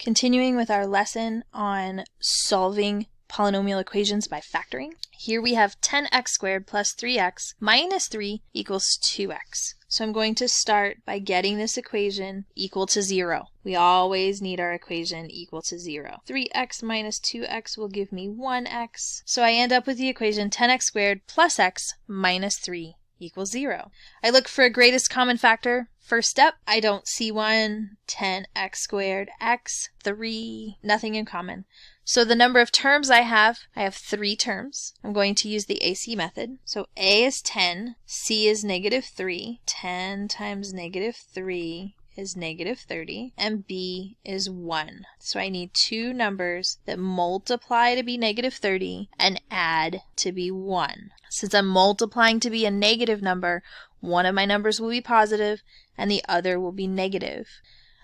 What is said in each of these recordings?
Continuing with our lesson on solving polynomial equations by factoring. Here we have 10x squared plus 3x minus 3 equals 2x. So I'm going to start by getting this equation equal to 0. We always need our equation equal to 0. 3x minus 2x will give me 1x. So I end up with the equation 10x squared plus x minus 3 equals 0. I look for a greatest common factor. First step, I don't see one. 10x squared, x, 3, nothing in common. So the number of terms I have 3 terms. I'm going to use the AC method. So A is 10, C is negative 3, 10 times negative 3 is negative 30, and B is 1. So I need two numbers that multiply to be negative 30 and add to be 1. Since I'm multiplying to be a negative number, one of my numbers will be positive and the other will be negative.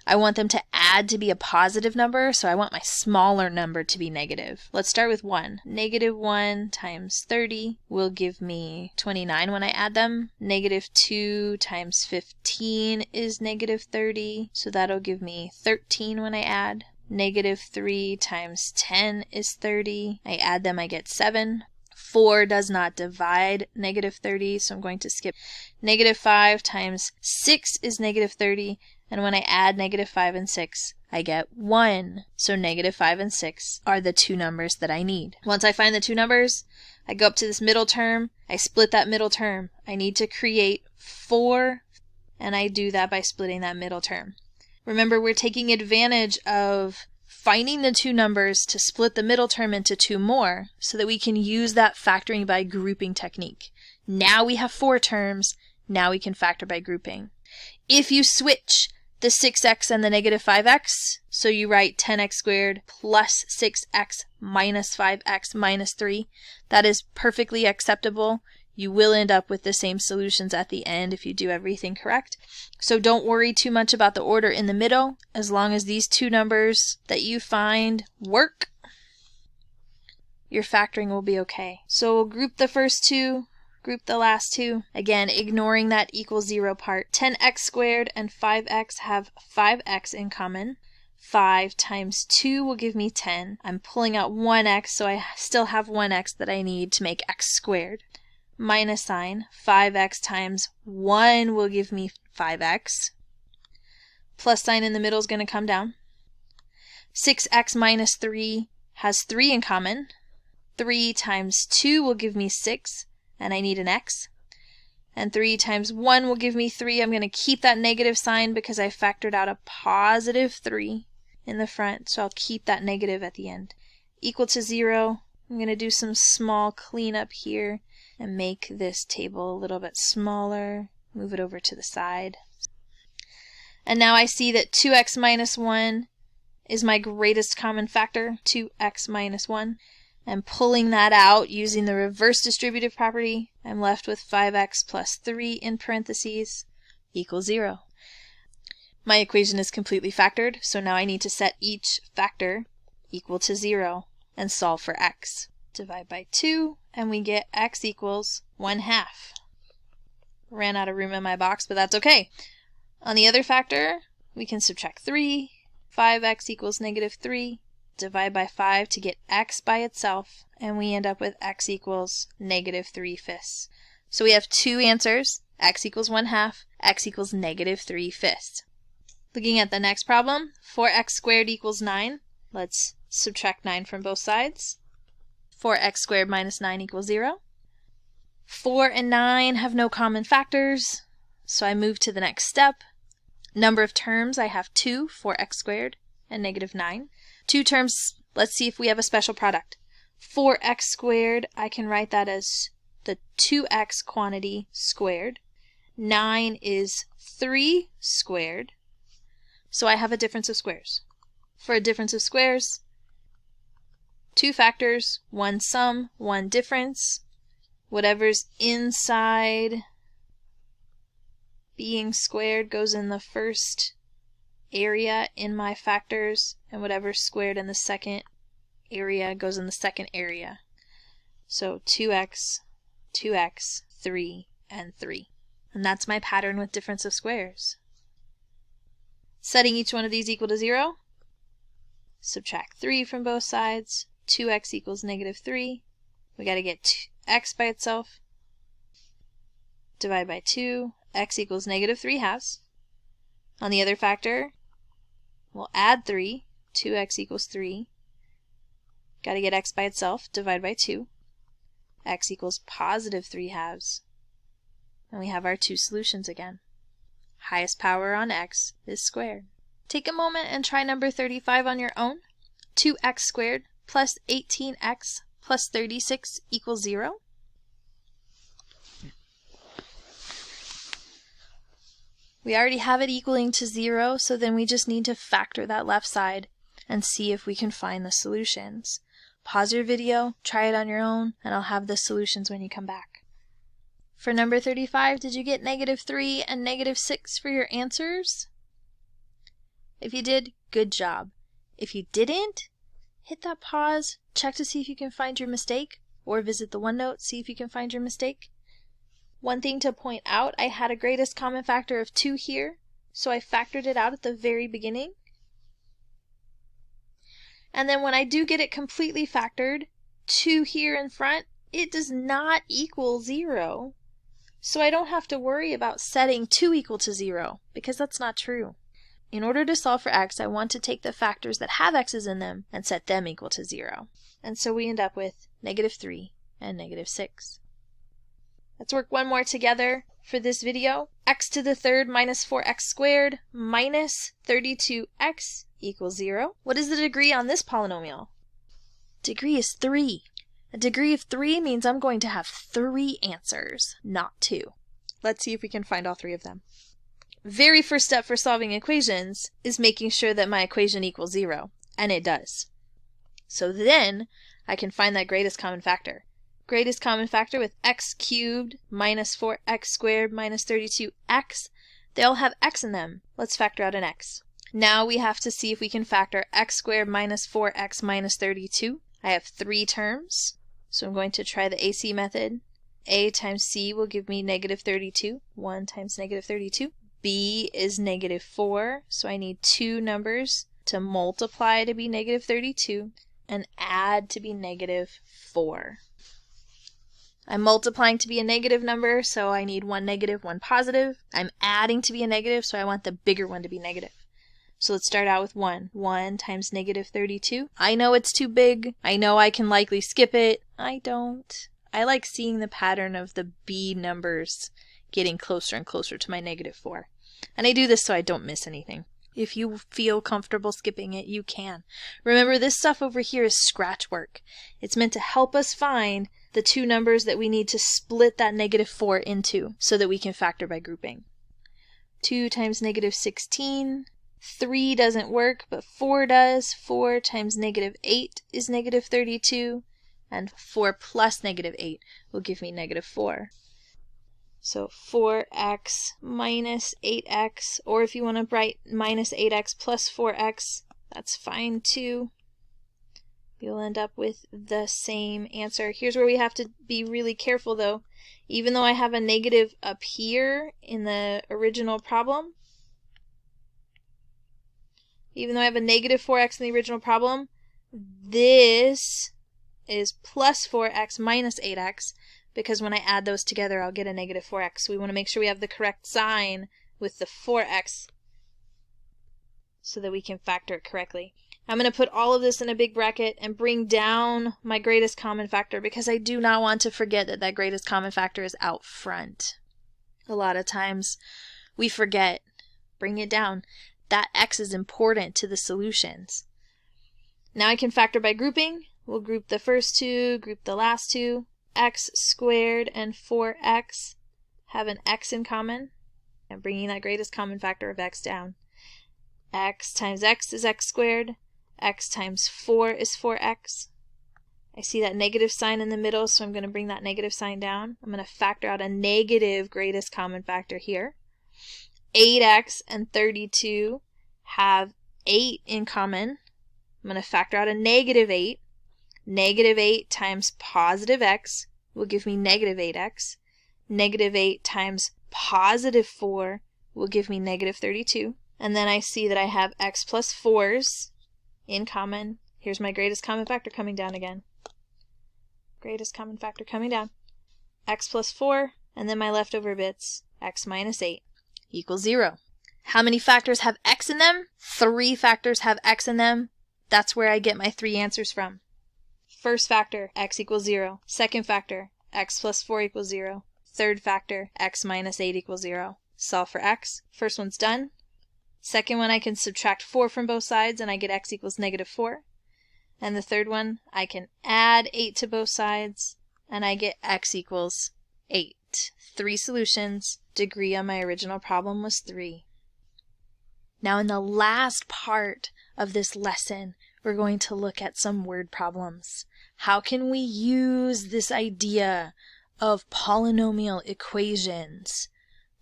I want them to add to be a positive number, so I want my smaller number to be negative. Let's start with 1. Negative 1 times 30 will give me 29 when I add them. Negative 2 times 15 is negative 30, so that'll give me 13 when I add. Negative 3 times 10 is 30. I add them, I get 7. 4 does not divide negative 30, so I'm going to skip. Negative 5 times 6 is negative 30. And when I add negative 5 and 6, I get 1. So negative 5 and 6 are the two numbers that I need. Once I find the two numbers, I go up to this middle term. I split that middle term. I need to create 4, and I do that by splitting that middle term. Remember, we're taking advantage of finding the two numbers to split the middle term into 2 more so that we can use that factoring by grouping technique. Now we have 4 terms. Now we can factor by grouping. If you switch the 6x and the negative 5x, so you write 10x squared plus 6x minus 5x minus 3, that is perfectly acceptable. You will end up with the same solutions at the end if you do everything correct. So don't worry too much about the order in the middle. As long as these two numbers that you find work, your factoring will be okay. So we'll group the first two. Group the last two. Again, ignoring that equals 0 part. 10x squared and 5x have 5x in common. 5 times 2 will give me 10. I'm pulling out 1x, so I still have 1x that I need to make x squared. Minus sign. 5x times 1 will give me 5x. Plus sign in the middle is going to come down. 6x minus 3 has 3 in common. 3 times 2 will give me 6. And I need an x. And 3 times 1 will give me 3. I'm going to keep that negative sign because I factored out a positive 3 in the front, so I'll keep that negative at the end. Equal to 0. I'm going to do some small cleanup here and make this table a little bit smaller. Move it over to the side. And now I see that 2x minus 1 is my greatest common factor, 2x minus 1. And pulling that out using the reverse distributive property, I'm left with 5x plus 3 in parentheses equals 0. My equation is completely factored, so now I need to set each factor equal to 0 and solve for x. Divide by 2, and we get x equals 1/2. Ran out of room in my box, but that's okay. On the other factor, we can subtract 3. 5x equals negative 3. Divide by 5 to get x by itself, and we end up with x equals negative 3/5. So we have two answers, x equals 1/2, x equals negative 3/5. Looking at the next problem, 4x squared equals 9. Let's subtract 9 from both sides. 4x squared minus 9 equals 0. 4 and 9 have no common factors, so I move to the next step. Number of terms, I have 2, 4x squared, and negative 9. 2 terms, let's see if we have a special product. 4x squared, I can write that as the 2x quantity squared. 9 is 3 squared, so I have a difference of squares. For a difference of squares, 2 factors, 1 sum, 1 difference. Whatever's inside being squared goes in the first area in my factors, and whatever's squared in the second area goes in the second area. So 2x, 2x, 3, and 3. And that's my pattern with difference of squares. Setting each one of these equal to 0, subtract 3 from both sides. 2x equals negative 3. We got to get x by itself. Divide by 2. X equals negative 3/2. On the other factor, we'll add 3. 2x equals 3. Got to get x by itself. Divide by 2. X equals positive 3/2. And we have our two solutions again. Highest power on x is squared. Take a moment and try number 35 on your own. 2x squared plus 18x plus 36 equals 0. We already have it equaling to 0, so then we just need to factor that left side and see if we can find the solutions. Pause your video, try it on your own, and I'll have the solutions when you come back. For number 35, did you get negative 3 and negative 6 for your answers? If you did, good job. If you didn't, hit that pause, check to see if you can find your mistake, or visit the OneNote, see if you can find your mistake. One thing to point out, I had a greatest common factor of 2 here, so I factored it out at the very beginning. And then when I do get it completely factored, 2 here in front, it does not equal 0. So I don't have to worry about setting 2 equal to 0, because that's not true. In order to solve for x, I want to take the factors that have x's in them and set them equal to 0. And so we end up with negative 3 and negative 6. Let's work one more together for this video. X to the third minus 4x squared minus 32x equals 0. What is the degree on this polynomial? Degree is 3. A degree of 3 means I'm going to have 3 answers, not 2. Let's see if we can find all 3 of them. Very first step for solving equations is making sure that my equation equals 0, and it does. So then I can find that greatest common factor. Greatest common factor with x cubed minus 4x squared minus 32x. They all have x in them. Let's factor out an x. Now we have to see if we can factor x squared minus 4x minus 32. I have 3 terms, so I'm going to try the AC method. A times c will give me negative 32. 1 times negative 32. B is negative 4, so I need 2 numbers to multiply to be negative 32 and add to be negative 4. I'm multiplying to be a negative number, so I need 1 negative, 1 positive. I'm adding to be a negative, so I want the bigger one to be negative. So let's start out with 1. 1 times negative 32. I know it's too big. I know I can likely skip it. I don't. I like seeing the pattern of the B numbers getting closer and closer to my negative 4. And I do this so I don't miss anything. If you feel comfortable skipping it, you can. Remember, this stuff over here is scratch work. It's meant to help us find the 2 numbers that we need to split that negative 4 into so that we can factor by grouping. 2 times negative 16. 3 doesn't work, but 4 does. 4 times negative 8 is negative 32. And 4 plus negative 8 will give me negative 4. So 4x minus 8x, or if you want to write minus 8x plus 4x, that's fine too. You'll end up with the same answer. Here's where we have to be really careful though. Even though I have a negative up here in the original problem, even though I have a negative 4x in the original problem, this is plus 4x minus 8x. Because when I add those together, I'll get a negative 4x. So we want to make sure we have the correct sign with the 4x so that we can factor it correctly. I'm going to put all of this in a big bracket and bring down my greatest common factor because I do not want to forget that that greatest common factor is out front. A lot of times we forget. Bring it down. That x is important to the solutions. Now I can factor by grouping. We'll group the first 2, group the last 2. X squared and 4x have an x in common, and bringing that greatest common factor of x down. X times x is x squared, x times 4 is 4x. I see that negative sign in the middle, so I'm going to bring that negative sign down. I'm going to factor out a negative greatest common factor here. 8x and 32 have 8 in common. I'm going to factor out a negative 8. Negative 8 times positive x will give me negative 8x. Negative 8 times positive 4 will give me negative 32. And then I see that I have x plus 4's. in common. Here's my greatest common factor coming down again. Greatest common factor coming down. X plus 4, and then my leftover bits, x minus 8 equals 0. How many factors have x in them? 3 factors have x in them. That's where I get my 3 answers from. First factor, x equals 0. Second factor, x plus 4 equals 0. Third factor, x minus 8 equals 0. Solve for x. First one's done. Second one, I can subtract 4 from both sides, and I get x equals negative 4. And the third one, I can add 8 to both sides, and I get x equals 8. 3 solutions. Degree on my original problem was 3. Now in the last part of this lesson, we're going to look at some word problems. How can we use this idea of polynomial equations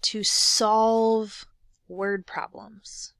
to solve word problems?